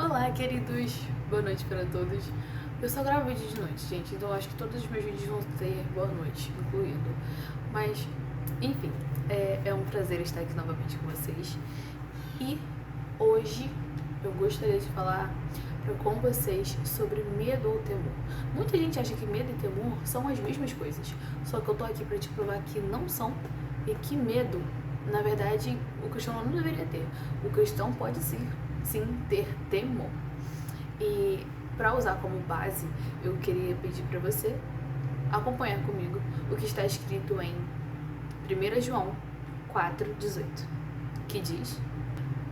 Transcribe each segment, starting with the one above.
Olá, queridos! Boa noite para todos. Eu só gravo vídeo de noite, gente, então acho que todos os meus vídeos vão ter boa noite, incluindo. Mas, enfim, é um prazer estar aqui novamente com vocês. E hoje eu gostaria de falar com vocês sobre medo ou temor. Muita gente acha que medo e temor são as mesmas coisas, só que eu tô aqui para te provar que não são e que medo, na verdade, o cristão não deveria ter. O cristão pode sim ter temor. E para usar como base, eu queria pedir para você acompanhar comigo o que está escrito em 1 João 4,18, que diz: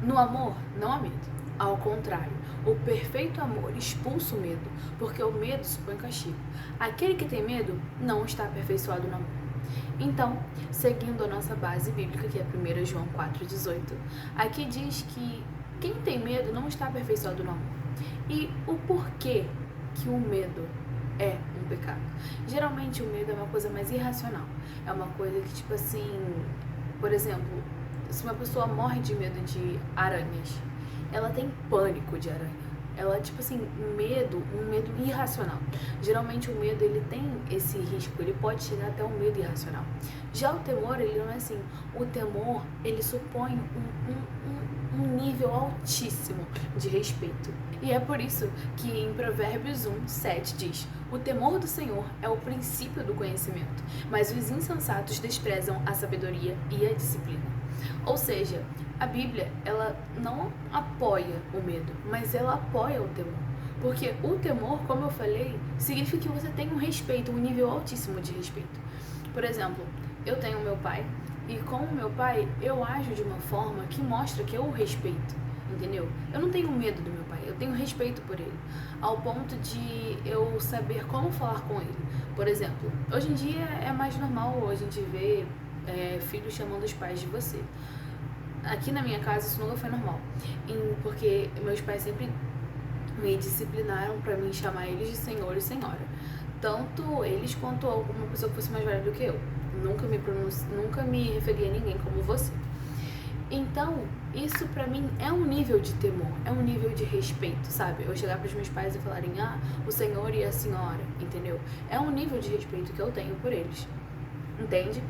no amor não há medo. Ao contrário, o perfeito amor expulsa o medo, porque o medo supõe castigo. Aquele que tem medo não está aperfeiçoado no amor. Então, seguindo a nossa base bíblica, que é 1 João 4,18, aqui diz que quem tem medo não está aperfeiçoado no amor. E o porquê que o medo é um pecado? Geralmente o medo é uma coisa mais irracional. É uma coisa que, tipo assim, por exemplo, se uma pessoa morre de medo de aranhas, ela tem pânico de aranha. Ela, tipo assim, um medo irracional. Geralmente o medo, ele tem esse risco, ele pode chegar até um medo irracional. Já o temor, ele não é assim. O temor, ele supõe um nível altíssimo de respeito. E é por isso que em Provérbios 1:7 diz: o temor do Senhor é o princípio do conhecimento, mas os insensatos desprezam a sabedoria e a disciplina. Ou seja, a Bíblia, ela não apoia o medo, mas ela apoia o temor. Porque o temor, como eu falei, significa que você tem um respeito, um nível altíssimo de respeito. Por exemplo, eu tenho meu pai, e com o meu pai, eu ajo de uma forma que mostra que eu o respeito, entendeu? Eu não tenho medo do meu pai, eu tenho respeito por ele, ao ponto de eu saber como falar com ele. Por exemplo, hoje em dia é mais normal a gente ver filhos chamando os pais de você. Aqui na minha casa isso nunca foi normal, porque meus pais sempre me disciplinaram pra mim chamar eles de senhor e senhora. Tanto eles quanto alguma pessoa que fosse mais velha do que eu. Nunca me referi a ninguém como você. Então, isso pra mim é um nível de temor, é um nível de respeito, sabe? Eu chegar pros meus pais e falarem, o senhor e a senhora, entendeu? É um nível de respeito que eu tenho por eles, entende?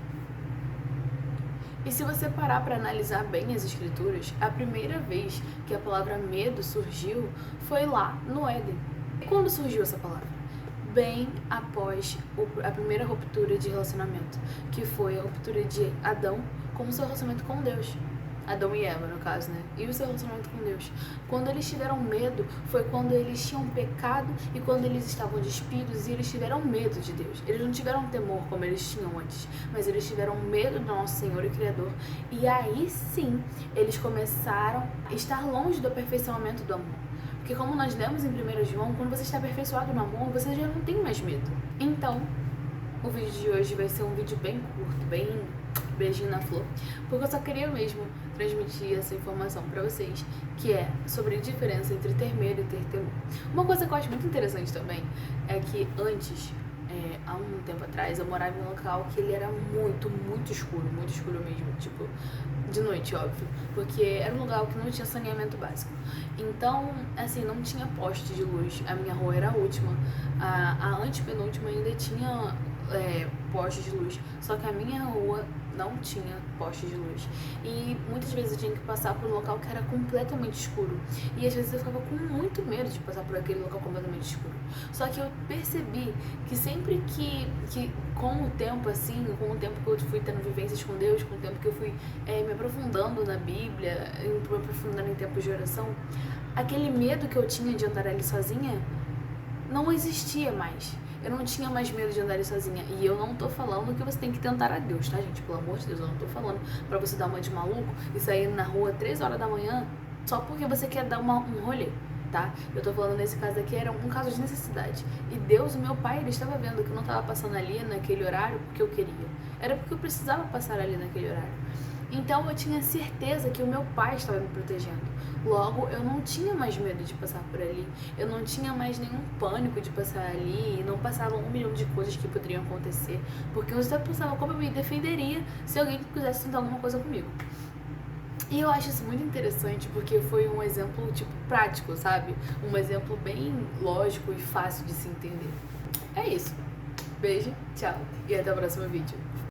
E se você parar para analisar bem as escrituras, a primeira vez que a palavra medo surgiu foi lá no Éden. E quando surgiu essa palavra? Bem após a primeira ruptura de relacionamento, que foi a ruptura de Adão com o seu relacionamento com Deus. Adão e Eva, no caso, né? E o seu relacionamento com Deus. Quando eles tiveram medo, foi quando eles tinham pecado e quando eles estavam despidos e eles tiveram medo de Deus. Eles não tiveram temor como eles tinham antes, mas eles tiveram medo do nosso Senhor e Criador. E aí sim, eles começaram a estar longe do aperfeiçoamento do amor. Porque como nós lemos em 1 João, quando você está aperfeiçoado no amor, você já não tem mais medo. Então, o vídeo de hoje vai ser um vídeo bem curto, bem beijinho na flor, porque eu só queria mesmo transmitir essa informação pra vocês, que é sobre a diferença entre ter medo e ter temor. Uma coisa que eu acho muito interessante também é que antes, há um tempo atrás, eu morava em um local que ele era muito escuro mesmo, tipo, de noite, óbvio, porque era um lugar que não tinha saneamento básico. Então, assim, não tinha poste de luz. A minha rua era a última, a antepenúltima ainda tinha poste de luz, só que a minha rua não tinha poste de luz. E muitas vezes eu tinha que passar por um local que era completamente escuro. E às vezes eu ficava com muito medo de passar por aquele local completamente escuro. Só que eu percebi que sempre que com o tempo, assim, com o tempo que eu fui tendo vivências com Deus, com o tempo que eu fui me aprofundando na Bíblia, me aprofundando em tempos de oração, aquele medo que eu tinha de andar ali sozinha não existia mais. Eu não tinha mais medo de andar ali sozinha. E eu não tô falando que você tem que tentar a Deus, tá, gente? Pelo amor de Deus, eu não tô falando pra você dar uma de maluco e sair na rua 3 horas da manhã só porque você quer dar um rolê, tá? Eu tô falando nesse caso aqui, era um caso de necessidade. E Deus, o meu pai, ele estava vendo que eu não tava passando ali naquele horário porque eu queria. Era porque eu precisava passar ali naquele horário. Então eu tinha certeza que o meu pai estava me protegendo. Logo, eu não tinha mais medo de passar por ali. Eu não tinha mais nenhum pânico de passar ali. E não passavam 1 milhão de coisas que poderiam acontecer. Porque eu só pensava como eu me defenderia se alguém quisesse tentar alguma coisa comigo. E eu acho isso muito interessante porque foi um exemplo, tipo, prático, sabe? Um exemplo bem lógico e fácil de se entender. É isso. Beijo, tchau e até o próximo vídeo.